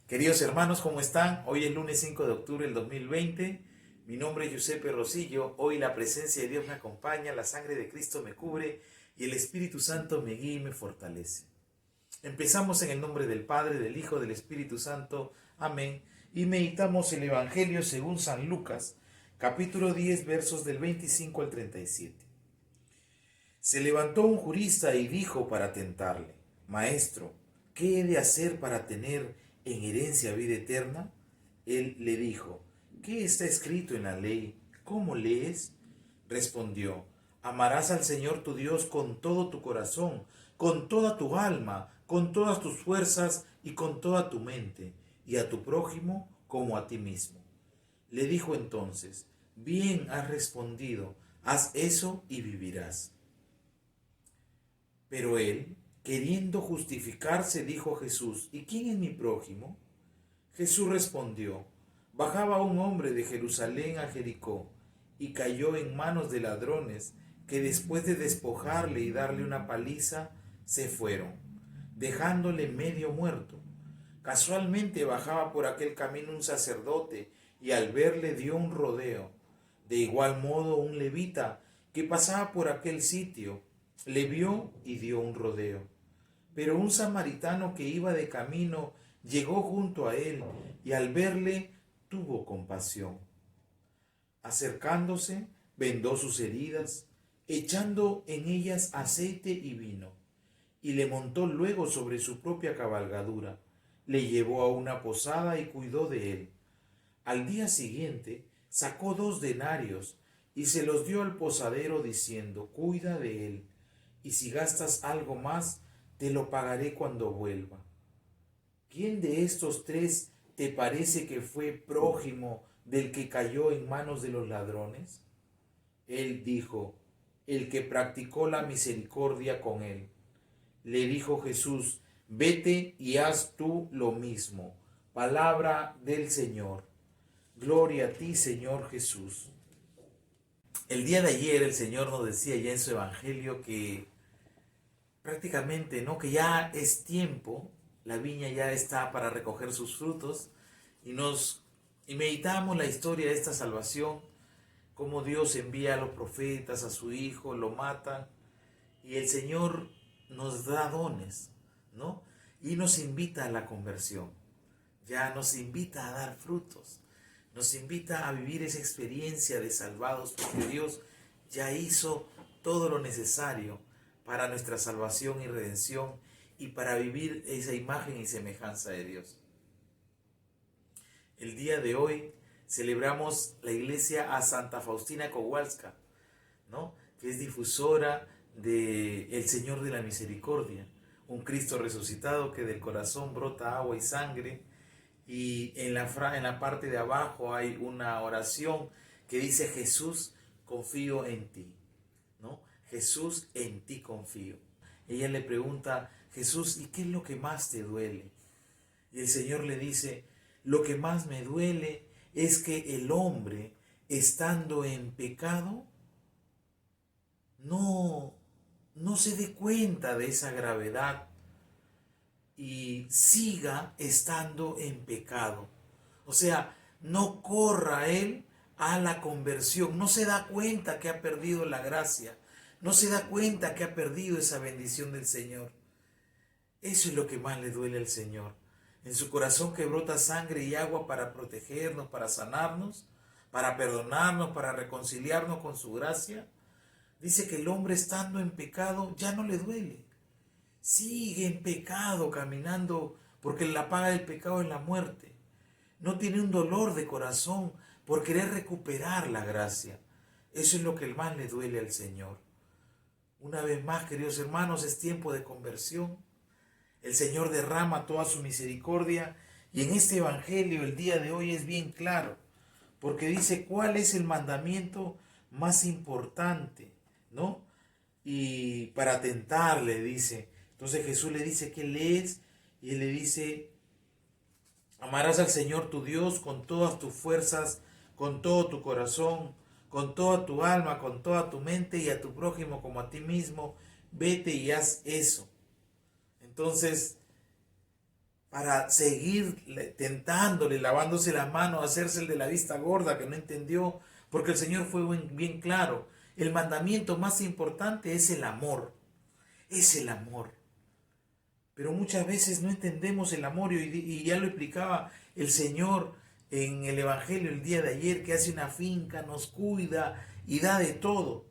Queridos hermanos, ¿cómo están? Hoy es lunes 5 de octubre del 2020. Mi nombre es Giuseppe Rosillo. Hoy la presencia de Dios me acompaña, la sangre de Cristo me cubre y el Espíritu Santo me guía y me fortalece. Empezamos en el nombre del Padre, del Hijo, del Espíritu Santo. Amén. Y meditamos el Evangelio según San Lucas, capítulo 10, versos del 25 al 37. Se levantó un jurista y dijo para tentarle: Maestro, ¿qué he de hacer para tener en herencia vida eterna? Él le dijo: ¿Qué está escrito en la ley? ¿Cómo lees? Respondió: Amarás al Señor tu Dios con todo tu corazón, con toda tu alma, con todas tus fuerzas y con toda tu mente, y a tu prójimo como a ti mismo. Le dijo entonces: Bien has respondido, haz eso y vivirás. Pero él, queriendo justificarse, dijo a Jesús: ¿Y quién es mi prójimo? Jesús respondió: Bajaba un hombre de Jerusalén a Jericó y cayó en manos de ladrones que después de despojarle y darle una paliza, se fueron, dejándole medio muerto. Casualmente bajaba por aquel camino un sacerdote y al verle dio un rodeo. De igual modo un levita que pasaba por aquel sitio le vio y dio un rodeo. Pero un samaritano que iba de camino llegó junto a él y al verle tuvo compasión. Acercándose, vendó sus heridas, echando en ellas aceite y vino, y le montó luego sobre su propia cabalgadura, le llevó a una posada y cuidó de él. Al día siguiente sacó 2 denarios y se los dio al posadero diciendo: Cuida de él, y si gastas algo más, te lo pagaré cuando vuelva. ¿Quién de estos 3 te parece que fue prójimo del que cayó en manos de los ladrones? Él dijo: el que practicó la misericordia con él. Le dijo Jesús: Vete y haz tú lo mismo. Palabra del Señor. Gloria a ti, Señor Jesús. El día de ayer el Señor nos decía ya en su Evangelio que prácticamente, ¿no? Que ya es tiempo, la viña ya está para recoger sus frutos y meditamos la historia de esta salvación, cómo Dios envía a los profetas, a su Hijo, lo matan y el Señor nos da dones, ¿no? Y nos invita a la conversión, ya nos invita a dar frutos, nos invita a vivir esa experiencia de salvados porque Dios ya hizo todo lo necesario para nuestra salvación y redención y para vivir esa imagen y semejanza de Dios. El día de hoy celebramos la iglesia a Santa Faustina Kowalska, ¿no? Que es difusora de el Señor de la Misericordia, un Cristo resucitado que del corazón brota agua y sangre, y en la parte de abajo hay una oración que dice: Jesús, confío en ti, ¿no? Jesús, en ti confío. Ella le pregunta: Jesús, ¿y qué es lo que más te duele? Y el Señor le dice: lo que más me duele es que el hombre, estando en pecado, no, no se dé cuenta de esa gravedad y siga estando en pecado. O sea, no corra él a la conversión, no se da cuenta que ha perdido la gracia, no se da cuenta que ha perdido esa bendición del Señor. Eso es lo que más le duele al Señor. En su corazón que brota sangre y agua para protegernos, para sanarnos, para perdonarnos, para reconciliarnos con su gracia. Dice que el hombre estando en pecado ya no le duele. Sigue en pecado caminando porque la paga del pecado es la muerte. No tiene un dolor de corazón por querer recuperar la gracia. Eso es lo que más le duele al Señor. Una vez más, queridos hermanos, es tiempo de conversión. El Señor derrama toda su misericordia y en este Evangelio el día de hoy es bien claro, porque dice cuál es el mandamiento más importante, ¿no? Y para tentarle dice, entonces Jesús le dice: ¿qué lees? Y él le dice: amarás al Señor tu Dios con todas tus fuerzas, con todo tu corazón, con toda tu alma, con toda tu mente y a tu prójimo como a ti mismo. Vete y haz eso. Entonces, para seguir tentándole, lavándose las manos, hacerse el de la vista gorda que no entendió, porque el Señor fue bien claro. El mandamiento más importante es el amor, es el amor. Pero muchas veces no entendemos el amor y ya lo explicaba el Señor en el Evangelio el día de ayer, que hace una finca, nos cuida y da de todo.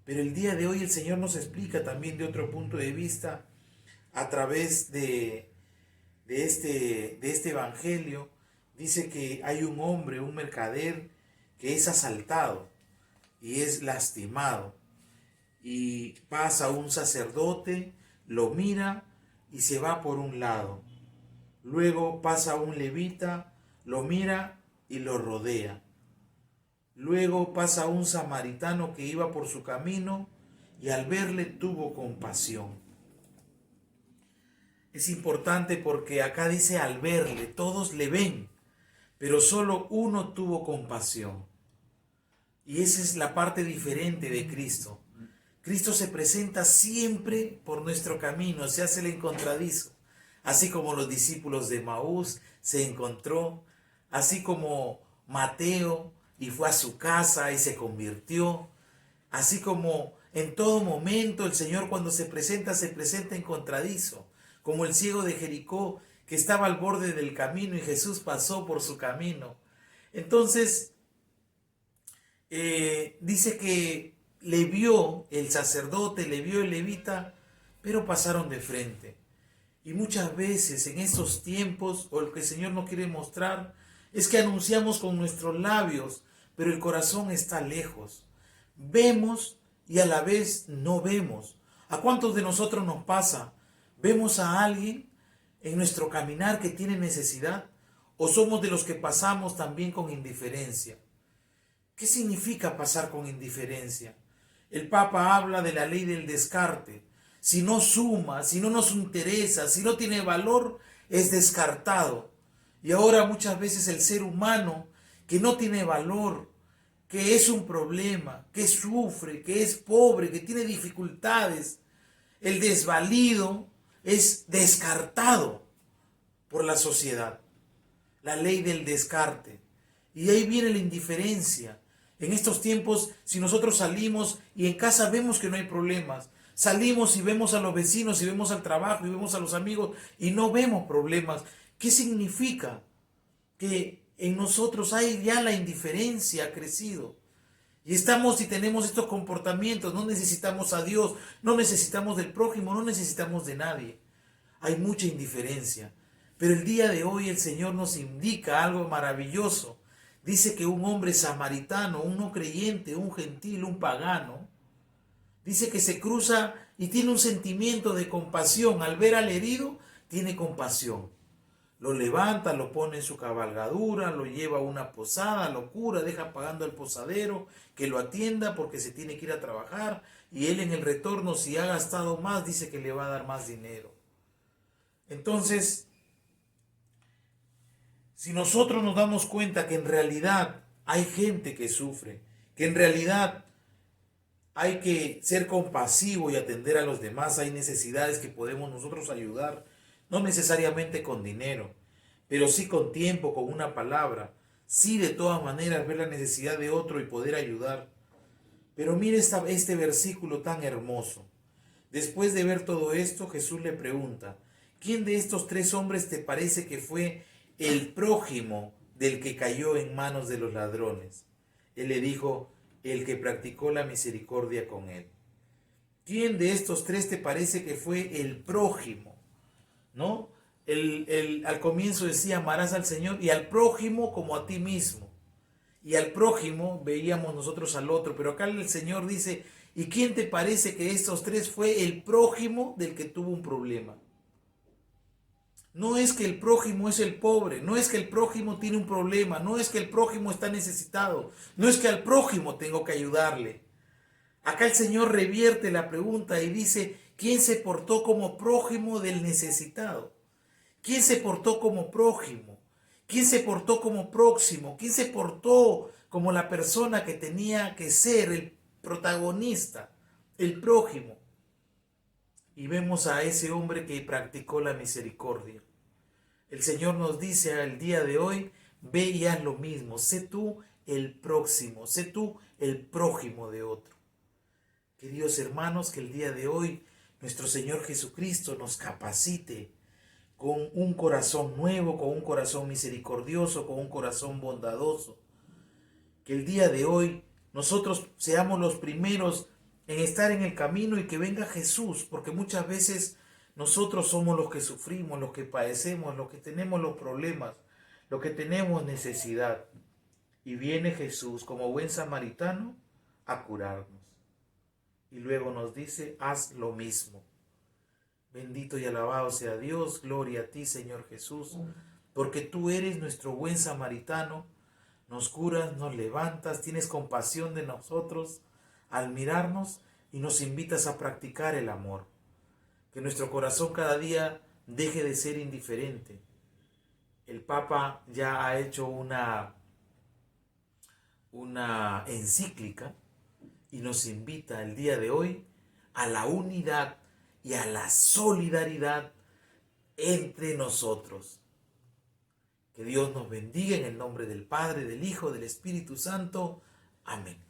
Pero el día de hoy el Señor nos explica también de otro punto de vista a través de este Evangelio. Dice que hay un hombre, un mercader, que es asaltado y es lastimado. Y pasa un sacerdote, lo mira y se va por un lado. Luego pasa un levita, lo mira y lo rodea. Luego pasa un samaritano que iba por su camino y al verle tuvo compasión. Es importante porque acá dice al verle, todos le ven, pero solo uno tuvo compasión. Y esa es la parte diferente de Cristo. Cristo se presenta siempre por nuestro camino, se hace el encontradizo. Así como los discípulos de Maús se encontró, así como Mateo y fue a su casa y se convirtió, así como en todo momento el Señor cuando se presenta encontradizo, como el ciego de Jericó que estaba al borde del camino y Jesús pasó por su camino. Entonces, dice que le vio el sacerdote, le vio el levita, pero pasaron de frente. Y muchas veces en estos tiempos, o lo que el Señor nos quiere mostrar, es que anunciamos con nuestros labios, pero el corazón está lejos. Vemos y a la vez no vemos. ¿A cuántos de nosotros nos pasa? ¿Vemos a alguien en nuestro caminar que tiene necesidad? ¿O somos de los que pasamos también con indiferencia? ¿Qué significa pasar con indiferencia? El Papa habla de la ley del descarte. Si no suma, si no nos interesa, si no tiene valor, es descartado. Y ahora muchas veces el ser humano que no tiene valor, que es un problema, que sufre, que es pobre, que tiene dificultades, el desvalido es descartado por la sociedad. La ley del descarte. Y ahí viene la indiferencia. En estos tiempos, si nosotros salimos y en casa vemos que no hay problemas, salimos y vemos a los vecinos y vemos al trabajo y vemos a los amigos y no vemos problemas, ¿qué significa? Que en nosotros hay ya la indiferencia ha crecido. Y estamos y tenemos estos comportamientos, no necesitamos a Dios, no necesitamos del prójimo, no necesitamos de nadie. Hay mucha indiferencia. Pero el día de hoy el Señor nos indica algo maravilloso. Dice que un hombre samaritano, un no creyente, un gentil, un pagano, dice que se cruza y tiene un sentimiento de compasión. Al ver al herido, tiene compasión. Lo levanta, lo pone en su cabalgadura, lo lleva a una posada, lo cura, deja pagando al posadero que lo atienda porque se tiene que ir a trabajar. Y él en el retorno, si ha gastado más, dice que le va a dar más dinero. Entonces, si nosotros nos damos cuenta que en realidad hay gente que sufre, que en realidad hay que ser compasivo y atender a los demás, hay necesidades que podemos nosotros ayudar, no necesariamente con dinero, pero sí con tiempo, con una palabra, sí de todas maneras ver la necesidad de otro y poder ayudar. Pero mire este versículo tan hermoso. Después de ver todo esto, Jesús le pregunta, ¿quién de estos tres hombres te parece que fue el prójimo del que cayó en manos de los ladrones? Él le dijo, el que practicó la misericordia con él. ¿Quién de estos tres te parece que fue el prójimo? ¿No? Al comienzo decía, amarás al Señor y al prójimo como a ti mismo. Y al prójimo veíamos nosotros al otro, pero acá el Señor dice, ¿y quién te parece que estos tres fue el prójimo del que tuvo un problema? No es que el prójimo es el pobre, no es que el prójimo tiene un problema, no es que el prójimo está necesitado, no es que al prójimo tengo que ayudarle. Acá el Señor revierte la pregunta y dice, ¿quién se portó como prójimo del necesitado? ¿Quién se portó como prójimo? ¿Quién se portó como próximo? ¿Quién se portó como la persona que tenía que ser el protagonista, el prójimo? Y vemos a ese hombre que practicó la misericordia. El Señor nos dice el día de hoy, ve y haz lo mismo, sé tú el próximo, sé tú el prójimo de otro. Queridos hermanos, que el día de hoy nuestro Señor Jesucristo nos capacite con un corazón nuevo, con un corazón misericordioso, con un corazón bondadoso. Que el día de hoy nosotros seamos los primeros en estar en el camino y que venga Jesús, porque muchas veces nosotros somos los que sufrimos, los que padecemos, los que tenemos los problemas, los que tenemos necesidad. Y viene Jesús como buen samaritano a curarnos. Y luego nos dice, haz lo mismo. Bendito y alabado sea Dios, gloria a ti, Señor Jesús, porque tú eres nuestro buen samaritano, nos curas, nos levantas, tienes compasión de nosotros al mirarnos y nos invitas a practicar el amor. Que nuestro corazón cada día deje de ser indiferente. El Papa ya ha hecho una encíclica y nos invita el día de hoy a la unidad y a la solidaridad entre nosotros. Que Dios nos bendiga en el nombre del Padre, del Hijo, del Espíritu Santo. Amén.